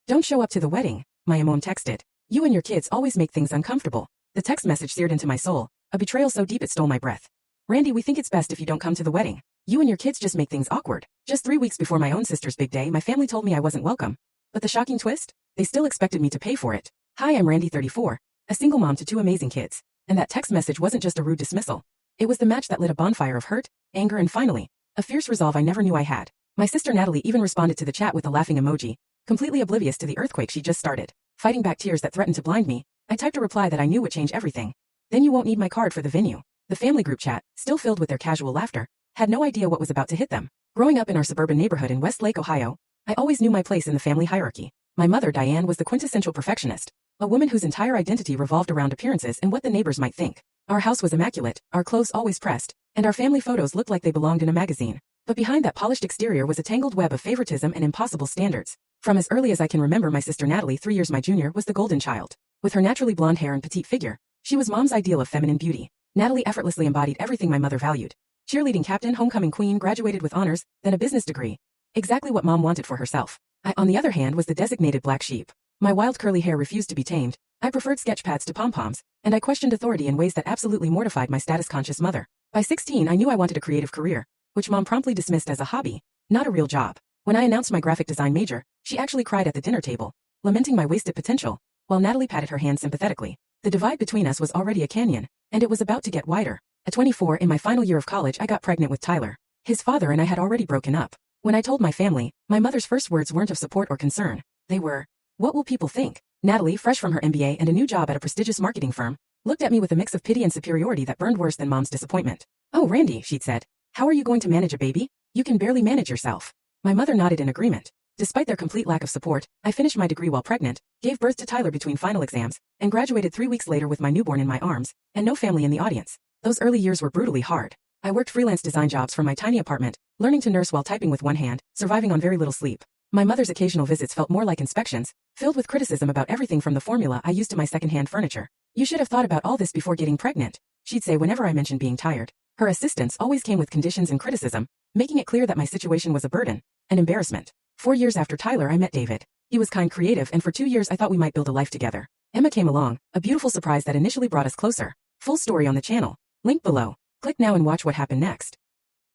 Don't show up to the wedding, my mom texted. You and your kids always make things uncomfortable. The text message seared into my soul, a betrayal so deep it stole my breath. Randy, we think it's best if you don't come to the wedding. You and your kids just make things awkward. Just 3 weeks before my own sister's big day, my family told me I wasn't welcome. But the shocking twist? They still expected me to pay for it. Hi, I'm Randy, 34, a single mom to 2 amazing kids. And that text message wasn't just a rude dismissal. It was the match that lit a bonfire of hurt, anger, and finally, a fierce resolve I never knew I had. My sister Natalie even responded to the chat with a laughing emoji, completely oblivious to the earthquake she just started. Fighting back tears that threatened to blind me, I typed a reply that I knew would change everything. Then you won't need my card for the venue. The family group chat, still filled with their casual laughter, had no idea what was about to hit them. Growing up in our suburban neighborhood in Westlake, Ohio, I always knew my place in the family hierarchy. My mother, Diane, was the quintessential perfectionist, a woman whose entire identity revolved around appearances and what the neighbors might think. Our house was immaculate, our clothes always pressed, and our family photos looked like they belonged in a magazine. But behind that polished exterior was a tangled web of favoritism and impossible standards. From as early as I can remember, my sister Natalie, 3 years my junior, was the golden child. With her naturally blonde hair and petite figure, she was mom's ideal of feminine beauty. Natalie effortlessly embodied everything my mother valued. Cheerleading captain, homecoming queen, graduated with honors, then a business degree. Exactly what mom wanted for herself. I, on the other hand, was the designated black sheep. My wild curly hair refused to be tamed. I preferred sketch pads to pom-poms, and I questioned authority in ways that absolutely mortified my status-conscious mother. By 16, I knew I wanted a creative career, which mom promptly dismissed as a hobby, not a real job. When I announced my graphic design major, she actually cried at the dinner table, lamenting my wasted potential, while Natalie patted her hand sympathetically. The divide between us was already a canyon, and it was about to get wider. At 24, in my final year of college, I got pregnant with Tyler. His father and I had already broken up. When I told my family, my mother's first words weren't of support or concern. They were, "What will people think?" Natalie, fresh from her MBA and a new job at a prestigious marketing firm, looked at me with a mix of pity and superiority that burned worse than mom's disappointment. "Oh, Randy," she'd said, "how are you going to manage a baby? You can barely manage yourself." My mother nodded in agreement. Despite their complete lack of support, I finished my degree while pregnant, gave birth to Tyler between final exams, and graduated 3 weeks later with my newborn in my arms, and no family in the audience. Those early years were brutally hard. I worked freelance design jobs from my tiny apartment, learning to nurse while typing with one hand, surviving on very little sleep. My mother's occasional visits felt more like inspections, filled with criticism about everything from the formula I used to my secondhand furniture. "You should have thought about all this before getting pregnant," she'd say whenever I mentioned being tired. Her assistance always came with conditions and criticism, making it clear that my situation was a burden, an embarrassment. 4 years after Tyler, I met David. He was kind, creative, and for 2 years I thought we might build a life together. Emma came along, a beautiful surprise that initially brought us closer. Full story on the channel. Link below. Click now and watch what happened next.